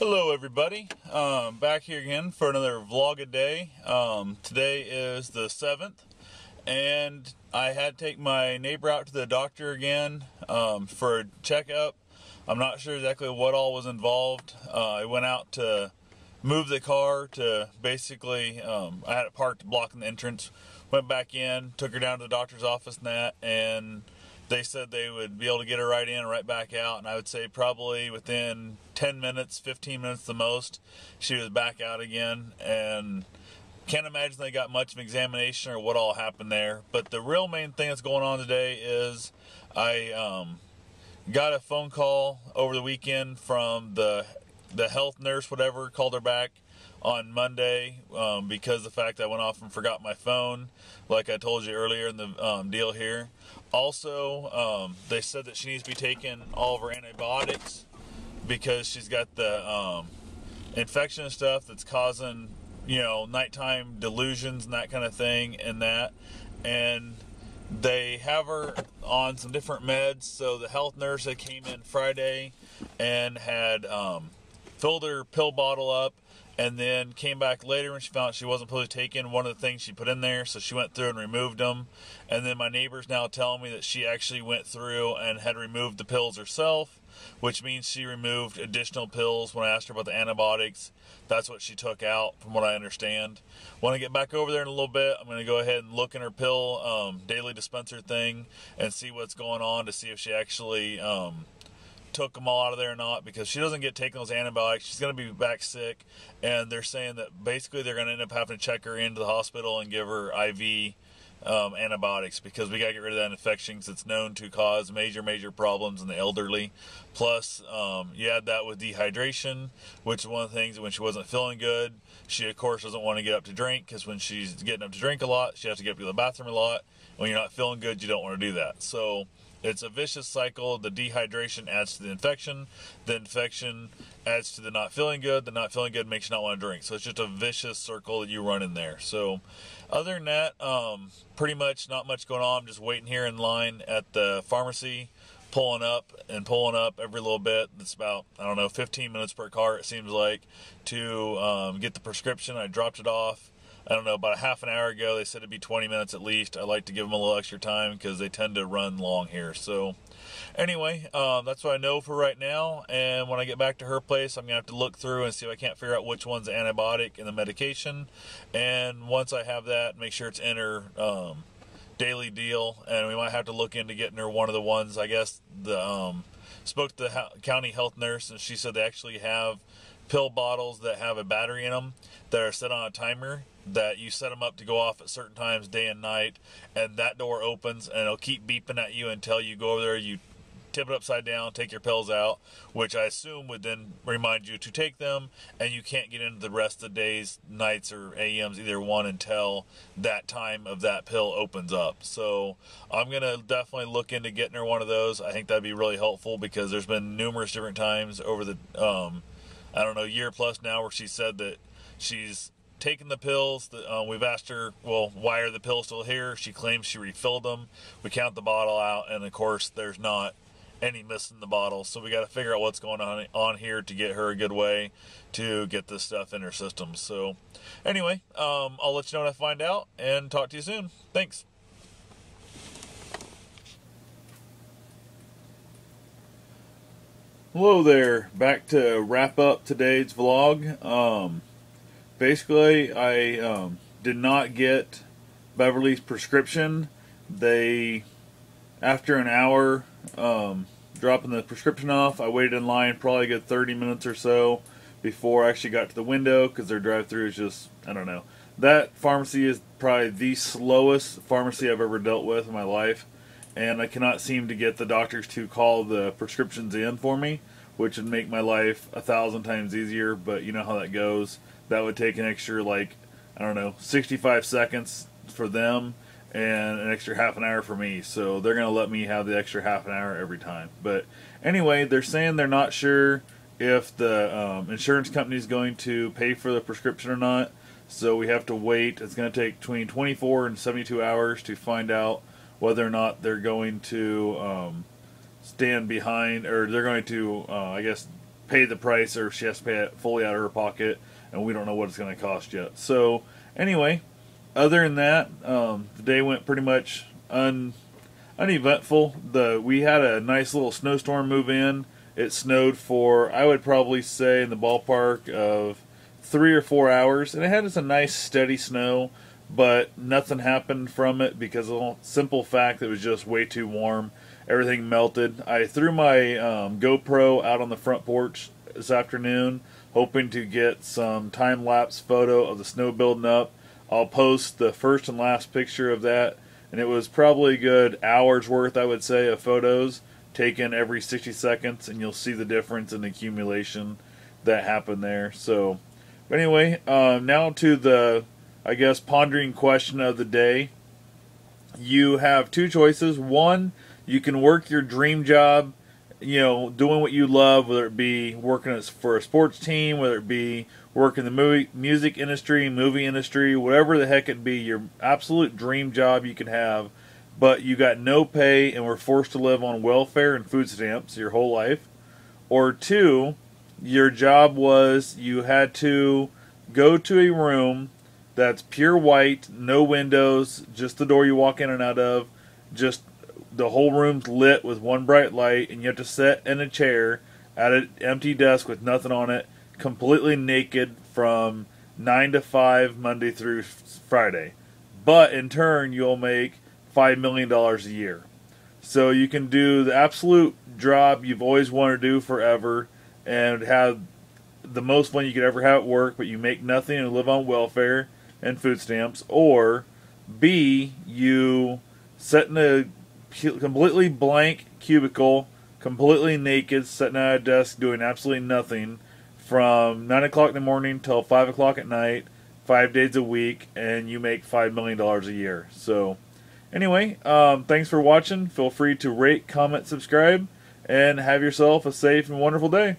Hello everybody, back here again for another vlog-a-day. Today is the 7th, and I had to take my neighbor out to the doctor again for a checkup. I'm not sure exactly what all was involved. I went out to move the car to basically, I had it parked blocking the entrance, went back in, took her down to the doctor's office and they said they would be able to get her right in and right back out, and I would say probably within 10 minutes, 15 minutes the most, she was back out again, and can't imagine they got much of an examination or what all happened there. But the real main thing that's going on today is I got a phone call over the weekend from the health nurse, whatever, called her back on Monday because of the fact I went off and forgot my phone, like I told you earlier in the deal here. Also, they said that she needs to be taking all of her antibiotics because she's got the infection and stuff that's causing, nighttime delusions and that kind of thing and they have her on some different meds. So the health nurse that came in Friday and had filled her pill bottle up, and then came back later when she found out she wasn't supposed to take in one of the things she put in there, so she went through and removed them. And then my neighbor's now telling me that she actually went through and had removed the pills herself, which means she removed additional pills. When I asked her about the antibiotics, that's what she took out, from what I understand. When I get back over there in a little bit, I'm going to go ahead and look in her pill daily dispenser thing and see what's going on, to see if she actually took them all out of there or not, because she doesn't get taking those antibiotics, she's going to be back sick, and they're saying that basically they're going to end up having to check her into the hospital and give her IV antibiotics, because we got to get rid of that infection, because it's known to cause major problems in the elderly. Plus, you add that with dehydration, which is one of the things that when she wasn't feeling good, she of course doesn't want to get up to drink, because when she's getting up to drink a lot, she has to get up to the bathroom a lot. When you're not feeling good, you don't want to do that. So it's a vicious cycle. The dehydration adds to the infection adds to the not feeling good. The not feeling good makes you not want to drink. So it's just a vicious circle that you run in there. So other than that, pretty much not much going on. I'm just waiting here in line at the pharmacy, pulling up every little bit. It's about, 15 minutes per car, it seems like, to get the prescription. I dropped it off, about a half an hour ago. They said it'd be 20 minutes at least. I like to give them a little extra time because they tend to run long here. So anyway, that's what I know for right now. And when I get back to her place, I'm going to have to look through and see if I can't figure out which one's the antibiotic and the medication. And once I have that, make sure it's in her daily deal. And we might have to look into getting her one of the ones, I guess, spoke to the county health nurse, and she said they actually have pill bottles that have a battery in them that are set on a timer, that you set them up to go off at certain times, day and night, and that door opens and it'll keep beeping at you until you go over there, you tip it upside down, take your pills out, which I assume would then remind you to take them, and you can't get into the rest of the days, nights, or AMs, either one, until that time of that pill opens up. So I'm going to definitely look into getting her one of those. I think that'd be really helpful, because there's been numerous different times over the year plus now where she said that she's taken the pills. We've asked her, well, why are the pills still here? She claims she refilled them. We count the bottle out, and of course there's not any missing the bottle. So we got to figure out what's going on here to get her a good way to get this stuff in her system. So anyway, I'll let you know when I find out, and talk to you soon. Thanks. Hello there. Back to wrap up today's vlog. Basically, I did not get Beverly's prescription. They, after an hour dropping the prescription off, I waited in line probably a good 30 minutes or so before I actually got to the window, because their drive-thru is just, That pharmacy is probably the slowest pharmacy I've ever dealt with in my life, and I cannot seem to get the doctors to call the prescriptions in for me, which would make my life 1,000 times easier, but you know how that goes. That would take an extra, 65 seconds for them and an extra half an hour for me. So they're going to let me have the extra half an hour every time. But anyway, they're saying they're not sure if the insurance company is going to pay for the prescription or not. So we have to wait. It's going to take between 24 and 72 hours to find out whether or not they're going to stand behind, or they're going to, pay the price, or she has to pay it fully out of her pocket, and we don't know what it's going to cost yet. So anyway, other than that, the day went pretty much uneventful. We had a nice little snowstorm move in. It snowed for, I would probably say, in the ballpark of 3 or 4 hours, and it had just a nice steady snow, but nothing happened from it because of the simple fact that it was just way too warm. Everything melted. I threw my GoPro out on the front porch this afternoon, hoping to get some time-lapse photo of the snow building up. I'll post the first and last picture of that, and it was probably a good hour's worth, I would say, of photos taken every 60 seconds, and you'll see the difference in the accumulation that happened there. So, but anyway, now to the, I guess, pondering question of the day. You have two choices. One, you can work your dream job, you know, doing what you love, whether it be working for a sports team, whether it be working in the music industry, movie industry, whatever the heck it be, your absolute dream job you can have, but you got no pay and were forced to live on welfare and food stamps your whole life. Or two, your job was you had to go to a room that's pure white, no windows, just the door you walk in and out of, just the whole room's lit with one bright light, and you have to sit in a chair at an empty desk with nothing on it, completely naked from 9 to 5 Monday through Friday. But in turn, you'll make $5 million a year. So you can do the absolute job you've always wanted to do forever and have the most fun you could ever have at work, but you make nothing and live on welfare and food stamps. Or B, you sit in a completely blank cubicle, completely naked, sitting at a desk doing absolutely nothing from 9 o'clock in the morning till 5 o'clock at night, 5 days a week, and you make $5 million a year. So anyway, thanks for watching. Feel free to rate, comment, subscribe, and have yourself a safe and wonderful day.